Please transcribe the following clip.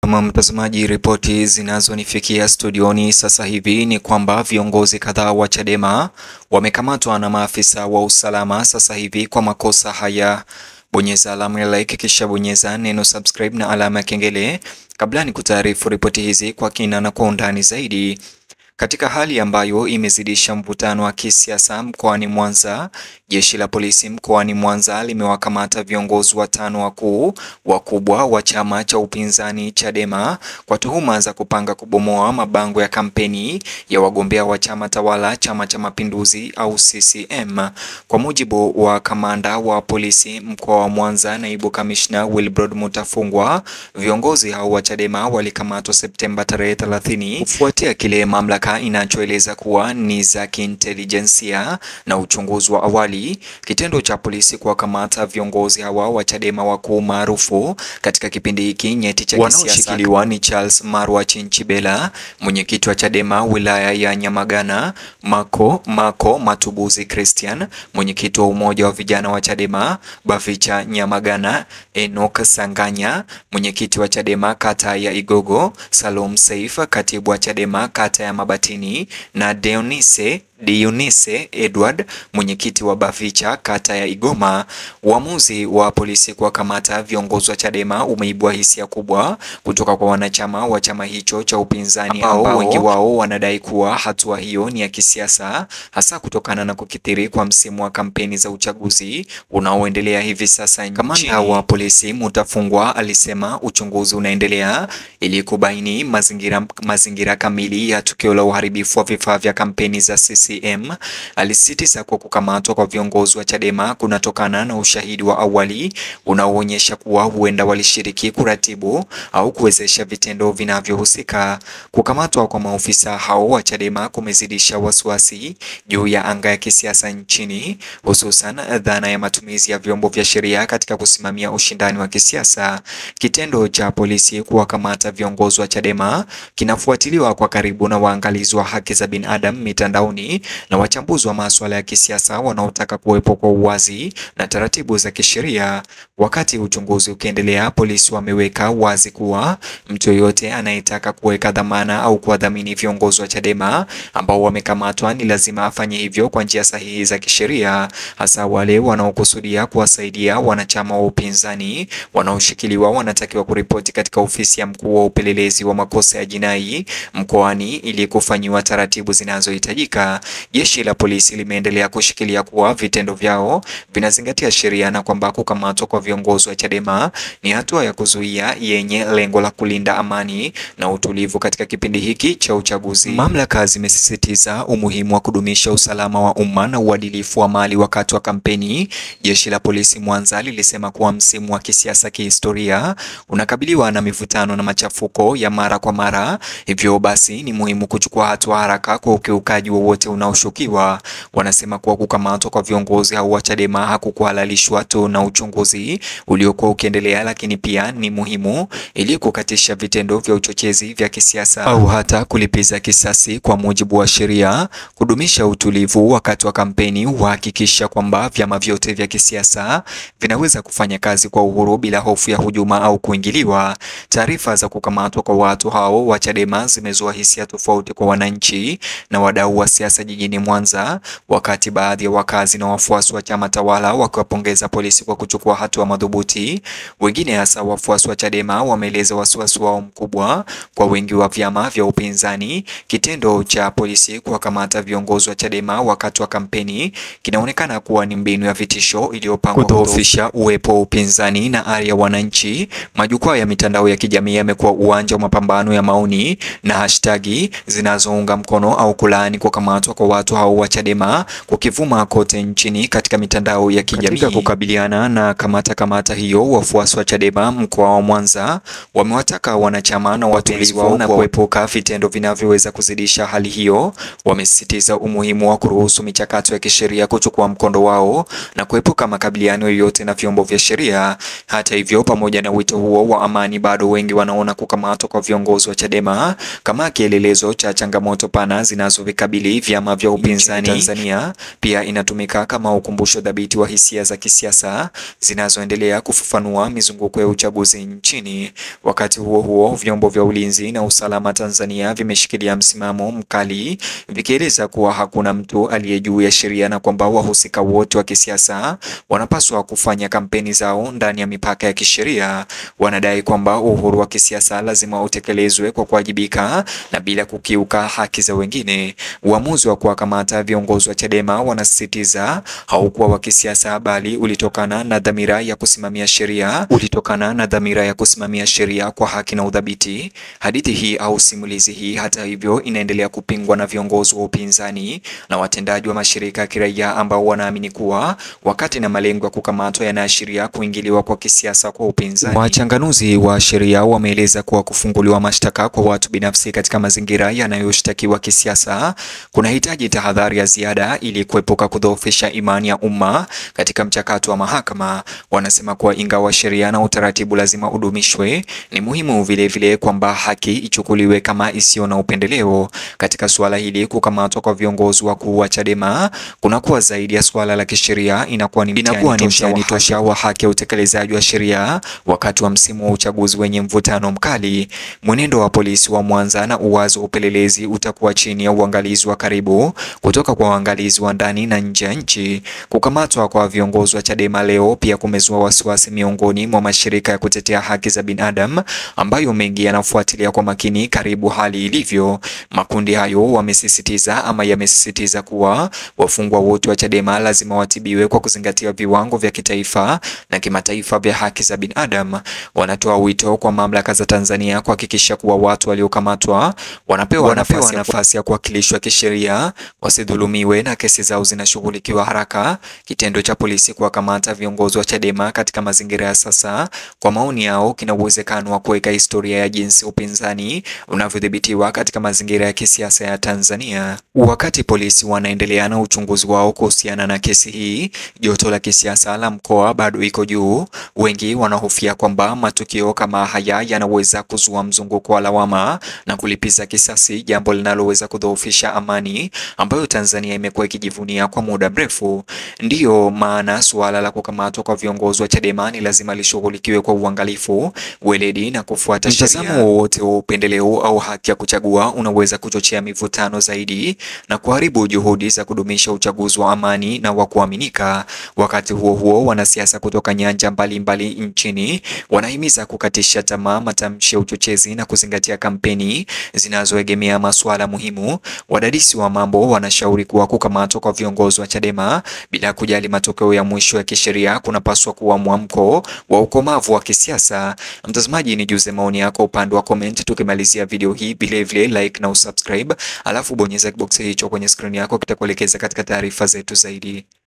Kama mtazamaji, ripoti zinazonifikia studioni sasa hivi ni kwamba viongozi kadhaa wa Chadema wamekamatwa na maafisa wa usalama sasa hivi kwa makosa haya. Bonyeza alama ya like kisha bonyeza neno subscribe na alama ya kengele kabla ni kutaarifu ripoti hizi kwa kina na kwa undani zaidi. Katika hali ambayo imezidisha mvutano wa kisiasa mkoani Mwanza, jeshi la polisi mkoani Mwanza limewakamata viongozi watano wakubwa wa chama cha upinzani Chadema kwa tuhuma za kupanga kubomoa mabango ya kampeni ya wagombea wa chama tawala Chama cha Mapinduzi au CCM. Kwa mujibu wa kamanda wa polisi mkoa wa Mwanza, naibu kamishna Wilbrod Mutafungwa, viongozi hao wa Chadema walikamatwa Septemba tarehe 30 kufuatia kile mamlaka inachoeleza kuwa ni za kiintelijensia na uchunguzi wa awali. Kitendo cha polisi kuwakamata viongozi hawa wa Chadema wakuu maarufu katika kipindi hiki nyeti cha kisiasa wanaoshikiliwa ni Charles Marwa Chinchibela, mwenyekiti wa Chadema wilaya ya Nyamagana, Mako Matubuzi Christian, mwenyekiti wa umoja wa vijana wa Chadema Bavicha Nyamagana, Enoch Sanganya, mwenyekiti wa Chadema kata ya Igogo, Salom Saif, katibu wa Chadema kata ya Mabatini, na Dionise Edward, mwenyekiti wa Bavicha kata ya Igoma. Uamuzi wa polisi kuwakamata viongozi wa Chadema umeibua hisia kubwa kutoka kwa wanachama wa chama hicho cha upinzani ambao wengi wao wanadai kuwa hatua hiyo ni ya kisiasa, hasa kutokana na kukithiri kwa msimu wa kampeni za uchaguzi unaoendelea hivi sasa nchini. Kamanda wa polisi Mutafungwa alisema uchunguzi unaendelea ili kubaini mazingira kamili ya tukio la uharibifu wa vifaa vya kampeni za CCM. Alisisitiza kwa kukamatwa kwa viongozi wa Chadema kunatokana na ushahidi wa awali unaoonyesha kuwa huenda walishiriki kuratibu au kuwezesha vitendo vinavyohusika. Kukamatwa kwa maofisa hao wa Chadema kumezidisha wasiwasi juu ya anga ya kisiasa nchini, hususan dhana ya matumizi ya vyombo vya sheria katika kusimamia ushindani wa kisiasa. Kitendo cha polisi kuwakamata viongozi wa Chadema kinafuatiliwa kwa karibu na waangalizi wa haki za binadamu mitandaoni na wachambuzi wa masuala ya kisiasa wanaotaka kuwepo kwa uwazi na taratibu za kisheria. Wakati uchunguzi ukiendelea, polisi wameweka wazi kuwa mtu yoyote anayetaka kuweka dhamana au kuwadhamini viongozi wa Chadema ambao wamekamatwa ni lazima afanye hivyo kwa njia sahihi za kisheria, hasa wale wanaokusudia kuwasaidia wanachama wa upinzani wanaoshikiliwa wanatakiwa kuripoti katika ofisi ya mkuu wa upelelezi wa makosa ya jinai mkoani ili kufanyiwa taratibu zinazohitajika. Jeshi la polisi limeendelea kushikilia kuwa vitendo vyao vinazingatia sheria na kwamba kukamatwa kwa viongozi wa Chadema ni hatua ya kuzuia yenye lengo la kulinda amani na utulivu katika kipindi hiki cha uchaguzi. Mamlaka zimesisitiza umuhimu wa kudumisha usalama wa umma na uadilifu wa mali wakati wa kampeni. Jeshi la polisi Mwanza lilisema kuwa msimu wa kisiasa kihistoria unakabiliwa na mivutano na machafuko ya mara kwa mara, hivyo basi ni muhimu kuchukua hatua haraka kwa ukiukaji wowote unaoshukiwa. Wanasema kuwa kukamatwa kwa viongozi hao wa Chadema hakukuhalalishwa tu na uchunguzi uliokuwa ukiendelea, lakini pia ni muhimu ili kukatisha vitendo vya uchochezi vya kisiasa au hata kulipiza kisasi kwa mujibu wa sheria. Kudumisha utulivu wakati wa kampeni huhakikisha kwamba vyama vyote vya kisiasa vinaweza kufanya kazi kwa uhuru bila hofu ya hujuma au kuingiliwa. Taarifa za kukamatwa kwa watu hao wa Chadema zimezua hisia tofauti kwa wananchi na wadau wa siasa jijini Mwanza, wakati baadhi ya wakazi na wafuasi wa chama tawala wakiwapongeza polisi kwa kuchukua hatua madhubuti. Wengine hasa wafuasi wa Chadema wameeleza wasiwasi wao mkubwa kwa wengi wa vyama vya upinzani. Kitendo cha polisi kuwakamata viongozi wa Chadema wakati wa kampeni kinaonekana kuwa ni mbinu ya vitisho iliyopangwa kudhoofisha uwepo wa upinzani na ari ya wananchi. Majukwaa ya mitandao ya kijamii yamekuwa uwanja wa mapambano ya maoni na hashtagi zinazounga mkono au kulaani kukamatwa kwa watu hao wa Chadema kukivuma kote nchini katika mitandao ya kijamii. Katika kukabiliana na kamata hiyo, wafuasi wa Chadema mkoa wa Mwanza wamewataka wanachama na watulivu wao na kuepuka vitendo vinavyoweza kuzidisha hali hiyo. Wamesisitiza umuhimu wa kuruhusu michakato ya kisheria kuchukua mkondo wao na kuepuka makabiliano yoyote na vyombo vya sheria. Hata hivyo, pamoja na wito huo wa amani, bado wengi wanaona kukamatwa kwa viongozi wa Chadema kama kielelezo cha changamoto pana zinazovikabili vyama vyama vya upinzani Tanzania pia inatumika kama ukumbusho dhabiti wa hisia za kisiasa zinazoendelea kufafanua mizunguko ya uchaguzi nchini. Wakati huo huo, vyombo vya ulinzi na usalama Tanzania vimeshikilia msimamo mkali vikieleza kuwa hakuna mtu aliye juu ya sheria na kwamba wahusika wote wa kisiasa wanapaswa kufanya kampeni zao ndani ya mipaka ya kisheria. Wanadai kwamba uhuru wa kisiasa lazima utekelezwe kwa kuwajibika na bila kukiuka haki za wengine. Uamuzi wa kuwakamata viongozi wa Chadema, wanasisitiza, haukuwa wa kisiasa bali ulitokana na dhamira ya kusimamia sheria kwa haki na udhabiti. Hadithi hii au simulizi hii, hata hivyo, inaendelea kupingwa na viongozi wa upinzani na watendaji wa mashirika ya kiraia ambao wanaamini kuwa wakati na malengo ya kukamatwa yanaashiria kuingiliwa kwa kisiasa kwa upinzani. Wachanganuzi wa sheria wameeleza kuwa kufunguliwa mashtaka kwa watu binafsi katika mazingira yanayoshtakiwa kisiasa kunahitaji tahadhari ya ziada ili kuepuka kudhoofisha imani ya umma katika mchakato wa mahakama. Wanasema kuwa ingawa sheria na utaratibu lazima udumishwe, ni muhimu vile kwamba haki ichukuliwe kama isiyo na upendeleo. Katika suala hili, kukamatwa kwa viongozi wakuu wa Chadema kunakuwa zaidi ya suala la kisheria, inakuwa ni mtihani tosha wa haki ya utekelezaji wa sheria wakati wa msimu wa uchaguzi wenye mvutano mkali. Mwenendo wa polisi wa Mwanza na uwazi wa upelelezi utakuwa chini ya uangalizi wa karibu kutoka kwa waangalizi wa ndani na nje ya nchi. Kukamatwa kwa viongozi wa Chadema leo pia kumezua wasiwasi miongoni mwa mashirika ya kutetea haki za binadamu ambayo mengi yanafuatilia kwa makini karibu hali ilivyo. Makundi hayo yamesisitiza kuwa wafungwa wote wa Chadema lazima watibiwe kwa kuzingatia viwango vya kitaifa na kimataifa vya haki za binadamu. Wanatoa wito kwa mamlaka za Tanzania kuhakikisha kuwa watu waliokamatwa wanapewa nafasi ya kuwakilishwa kisheria, wasidhulumiwe na kesi zao zinashughulikiwa haraka. Kitendo cha polisi kuwakamata viongozi wa Chadema katika mazingira ya sasa, kwa maoni yao, kina uwezekano wa kuweka historia ya jinsi upinzani unavyodhibitiwa katika mazingira ya kisiasa ya Tanzania. Wakati polisi wanaendelea na uchunguzi wao kuhusiana na kesi hii, joto la kisiasa la mkoa bado iko juu. Wengi wanahofia kwamba matukio kama haya yanaweza kuzua mzunguko wa lawama na kulipiza kisasi, jambo linaloweza kudhoofisha amani ambayo Tanzania imekuwa ikijivunia kwa muda mrefu. Ndiyo maana suala la kukamatwa kwa viongozi wa Chadema ni lazima lishughulikiwe kwa uangalifu, weledi na kufuata sheria. Mtazamo wowote wa upendeleo au haki ya kuchagua unaweza kuchochea mivutano zaidi na kuharibu juhudi za kudumisha uchaguzi wa amani na wa kuaminika. Wakati huo huo, wanasiasa kutoka nyanja mbalimbali nchini wanahimiza kukatisha tamaa matamshi ya uchochezi na kuzingatia kampeni zinazoegemea masuala muhimu. Wadadisi wa mambo wanashauri kuwa kukamatwa kwa viongozi wa Chadema bila kujali matokeo ya mwisho ya kisheria kunapaswa kuwa mwamko wa ukomavu wa kisiasa. Mtazamaji, ni juze maoni yako upande wa comment tukimalizia video hii. Vile like na usubscribe, alafu bonyeza kibox hicho kwenye screen yako, kitakuelekeza katika taarifa zetu zaidi.